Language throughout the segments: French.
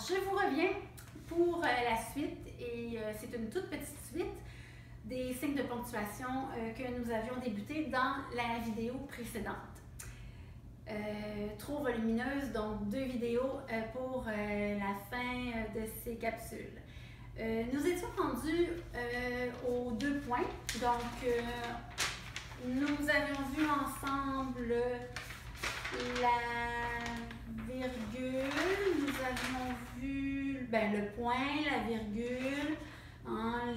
je vous reviens pour la suite et c'est une toute petite suite des signes de ponctuation que nous avions débuté dans la vidéo précédente. Trop volumineuse, donc 2 vidéos pour la fin de ces capsules. Nous étions rendus aux 2 points, donc nous avions vu ensemble la virgule, nous avions vu le point, la virgule,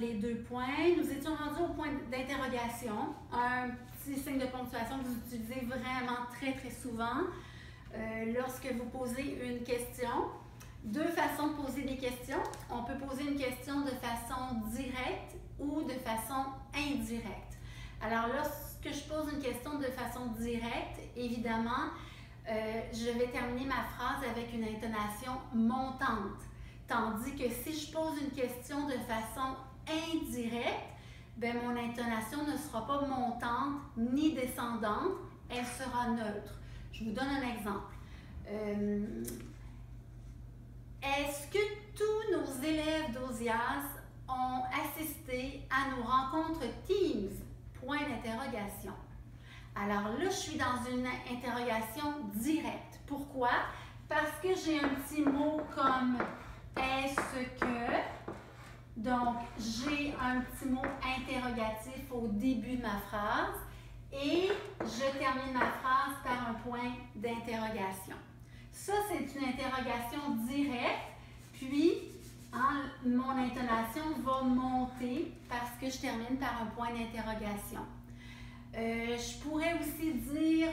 les 2 points. Nous étions rendus au point d'interrogation, un petit signe de ponctuation que vous utilisez vraiment très souvent lorsque vous posez une question. 2 façons de poser des questions. On peut poser une question de façon directe ou de façon indirecte. Alors, lorsque je pose une question de façon directe, évidemment, je vais terminer ma phrase avec une intonation montante. Tandis que si je pose une question de façon indirecte, mon intonation ne sera pas montante ni descendante, elle sera neutre. Je vous donne un exemple. Est-ce que tous nos élèves d'OSIAS ont assisté à nos rencontres Teams? Point d'interrogation. Alors là, je suis dans une interrogation directe. Pourquoi? Parce que j'ai un petit mot comme est-ce que. Donc, j'ai un petit mot interrogatif au début de ma phrase et je termine ma phrase par un point d'interrogation. Ça, c'est une interrogation directe, puis mon intonation va monter parce que je termine par un point d'interrogation. Je pourrais aussi dire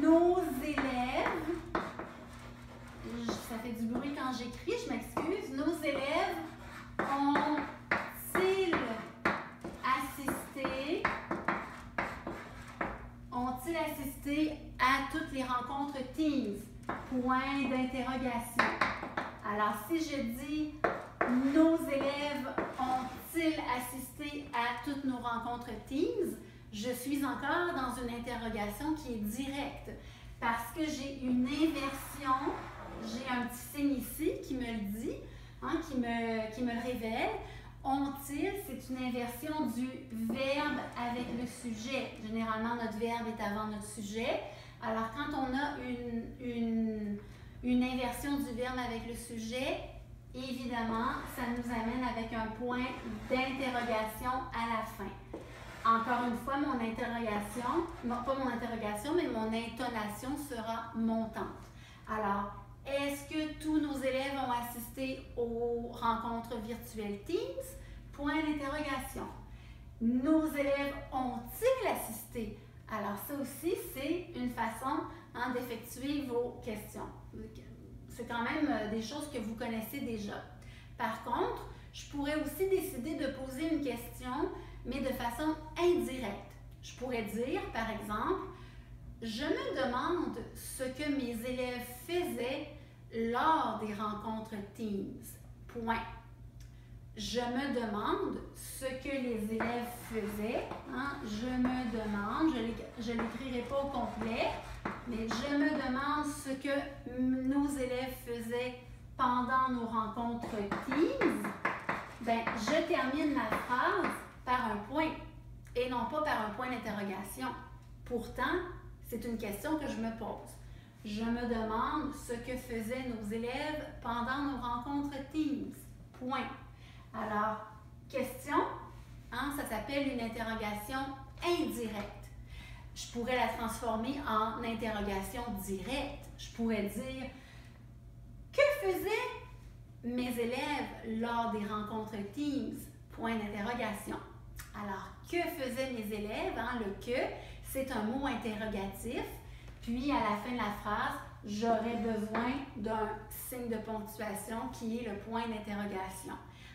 nos élèves, ça fait du bruit quand j'écris, je m'excuse, nos élèves ont-ils assisté à toutes les rencontres Teams? Point d'interrogation. Alors, si je dis nos élèves ont-ils assisté à toutes nos rencontres Teams, je suis encore dans une interrogation qui est directe parce que j'ai une inversion, j'ai un petit signe ici qui me le dit, qui me le révèle. Ont-ils, c'est une inversion du verbe avec le sujet. Généralement, notre verbe est avant notre sujet. Alors, quand on a une inversion du verbe avec le sujet, évidemment, ça nous amène avec un point d'interrogation à la fin. Encore une fois, mon interrogation, pas mon interrogation, mais mon intonation sera montante. Alors, est-ce que tous nos élèves ont assisté aux rencontres virtuelles Teams? Point d'interrogation. Nos élèves ont-ils assisté? Alors, ça aussi, c'est une façon d'effectuer vos questions. C'est quand même des choses que vous connaissez déjà. Par contre, je pourrais aussi décider de poser une question, mais de façon indirecte. Je pourrais dire, par exemple, je me demande ce que mes élèves faisaient lors des rencontres Teams. Point. Je me demande ce que les élèves faisaient. Je me demande, je ne l'écrirai pas au complet, mais je me demande ce que nos élèves faisaient pendant nos rencontres Teams. Je termine ma phrase par un point et non pas par un point d'interrogation. Pourtant, c'est une question que je me pose. Je me demande ce que faisaient nos élèves pendant nos rencontres Teams. Point. Alors, question, ça s'appelle une interrogation indirecte. Je pourrais la transformer en interrogation directe. Je pourrais dire, que faisaient mes élèves lors des rencontres Teams? Point d'interrogation. Alors, que faisaient mes élèves? Le que, c'est un mot interrogatif. Puis, à la fin de la phrase, j'aurais besoin d'un signe de ponctuation qui est le point d'interrogation.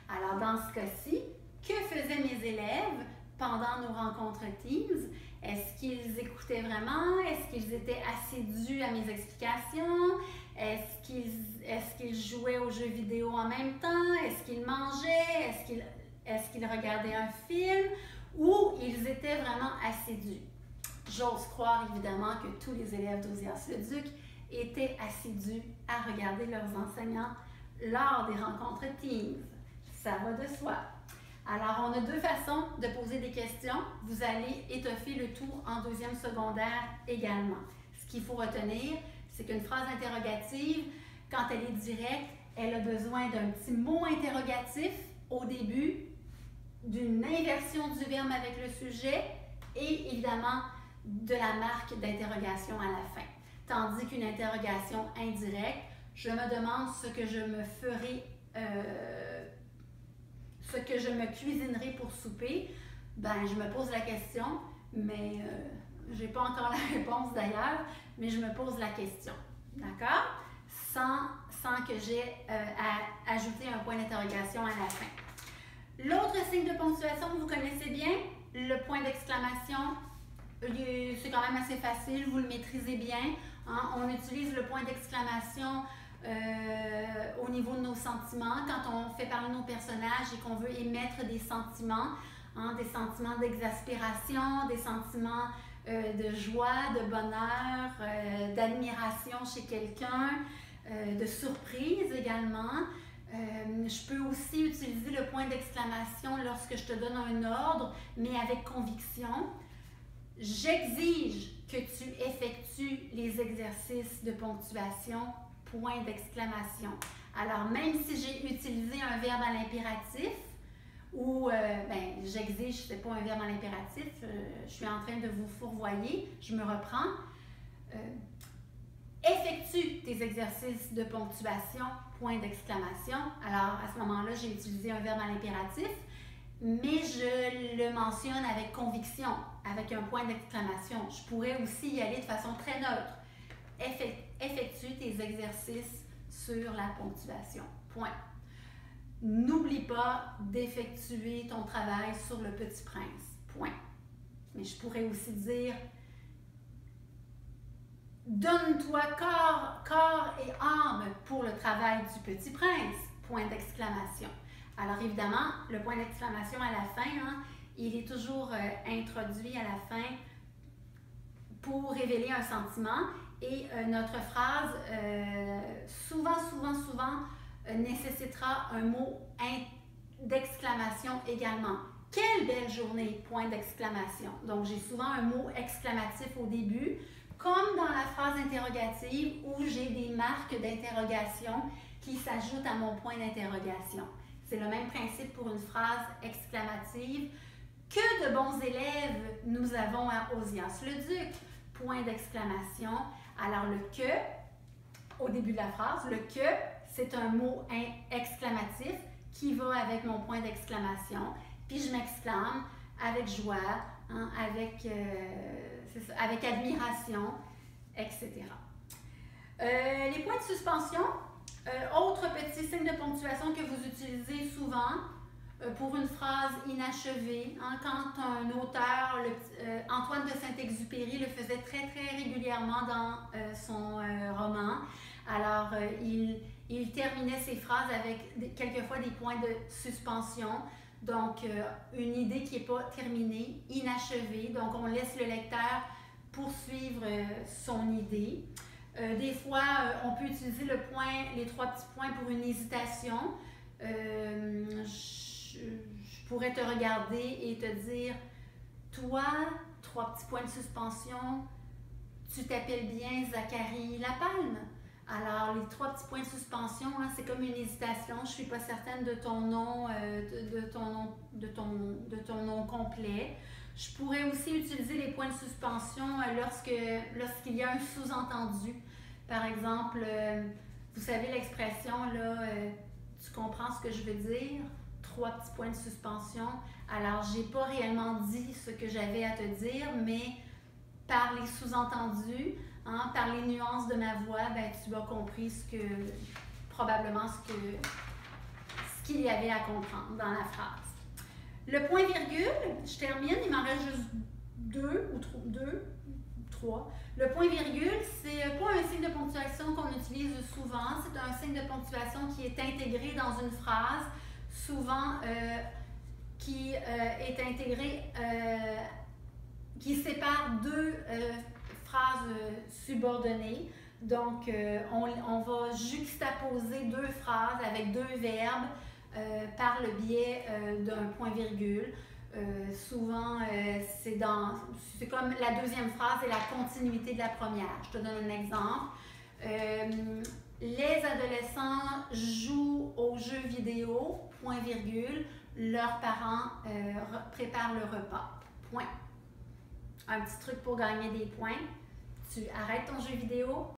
Alors, dans ce cas-ci, que faisaient mes élèves pendant nos rencontres Teams? Est-ce qu'ils écoutaient vraiment? Est-ce qu'ils étaient assidus à mes explications? Est-ce qu'ils jouaient aux jeux vidéo en même temps? Est-ce qu'ils mangeaient? Est-ce qu'ils regardaient un film? Ou ils étaient vraiment assidus? J'ose croire évidemment que tous les élèves d'OSIAS Leduc étaient assidus à regarder leurs enseignants lors des rencontres Teams. Ça va de soi. Alors, on a deux façons de poser des questions. Vous allez étoffer le tout en deuxième secondaire également. Ce qu'il faut retenir, c'est qu'une phrase interrogative, quand elle est directe, elle a besoin d'un petit mot interrogatif au début, d'une inversion du verbe avec le sujet et évidemment de la marque d'interrogation à la fin. Tandis qu'une interrogation indirecte, je me demande ce que je me ferai, ce que je me cuisinerai pour souper. Ben, je me pose la question, mais je n'ai pas encore la réponse d'ailleurs, mais je me pose la question. D'accord? Sans que j'ai à ajouter un point d'interrogation à la fin. L'autre signe de ponctuation que vous connaissez bien, le point d'exclamation, c'est quand même assez facile, vous le maîtrisez bien. Hein? On utilise le point d'exclamation au niveau de nos sentiments, quand on fait parler nos personnages et qu'on veut émettre des sentiments, hein, des sentiments d'exaspération, des sentiments de joie, de bonheur, d'admiration chez quelqu'un, de surprise également. Je peux aussi utiliser le point d'exclamation lorsque je te donne un ordre, mais avec conviction. J'exige que tu effectues les exercices de ponctuation, point d'exclamation. Alors, même si j'ai utilisé un verbe à l'impératif, ou j'exige, ce n'est pas un verbe à l'impératif, je suis en train de vous fourvoyer, je me reprends. Effectue tes exercices de ponctuation, point d'exclamation. Alors, à ce moment-là, j'ai utilisé un verbe à l'impératif, mais je le mentionne avec conviction, avec un point d'exclamation. Je pourrais aussi y aller de façon très neutre. Effectue tes exercices sur la ponctuation. Point. N'oublie pas d'effectuer ton travail sur le Petit Prince. Point. Mais je pourrais aussi dire donne-toi corps et âme pour le travail du Petit Prince. Point d'exclamation. Alors évidemment, le point d'exclamation à la fin, hein, il est toujours introduit à la fin pour révéler un sentiment et notre phrase souvent nécessitera un mot d'exclamation également. Quelle belle journée! Point d'exclamation. Donc j'ai souvent un mot exclamatif au début, comme dans la phrase interrogative où j'ai des marques d'interrogation qui s'ajoutent à mon point d'interrogation. C'est le même principe pour une phrase exclamative. Que de bons élèves nous avons à Osias-le-Duc! Point d'exclamation. Alors le que, au début de la phrase, le que, c'est un mot exclamatif qui va avec mon point d'exclamation. Puis je m'exclame avec joie, hein, avec admiration, etc. Les points de suspension. Autre petit signe de ponctuation que vous utilisez souvent pour une phrase inachevée. Hein, quand un auteur, Antoine de Saint-Exupéry, le faisait très régulièrement dans son roman. Alors, il terminait ses phrases avec quelquefois des points de suspension. Donc, une idée qui n'est pas terminée, inachevée. Donc, on laisse le lecteur poursuivre son idée. Des fois, on peut utiliser les trois petits points pour une hésitation. Je pourrais te regarder et te dire, toi, trois petits points de suspension, tu t'appelles bien Zachary Lapalme. Alors, les trois petits points de suspension, hein, c'est comme une hésitation. Je ne suis pas certaine de ton nom, de ton nom complet. Je pourrais aussi utiliser les points de suspension lorsqu'il y a un sous-entendu. Par exemple, vous savez l'expression, là, tu comprends ce que je veux dire? Trois petits points de suspension. Alors, je n'ai pas réellement dit ce que j'avais à te dire, mais par les sous-entendus, hein, par les nuances de ma voix, ben, tu as compris probablement ce qu'il y avait à comprendre dans la phrase. Le point virgule, je termine, il m'en reste juste deux ou trois. Le point virgule, c'est pas un signe de ponctuation qu'on utilise souvent, c'est un signe de ponctuation qui est intégré dans une phrase, souvent qui est intégré, qui sépare deux phrases subordonnées. Donc, on va juxtaposer deux phrases avec deux verbes par le biais d'un point-virgule. Souvent, c'est comme la deuxième phrase et la continuité de la première. Je te donne un exemple. Les adolescents jouent aux jeux vidéo, point-virgule, leurs parents préparent le repas, point. Un petit truc pour gagner des points. Tu arrêtes ton jeu vidéo,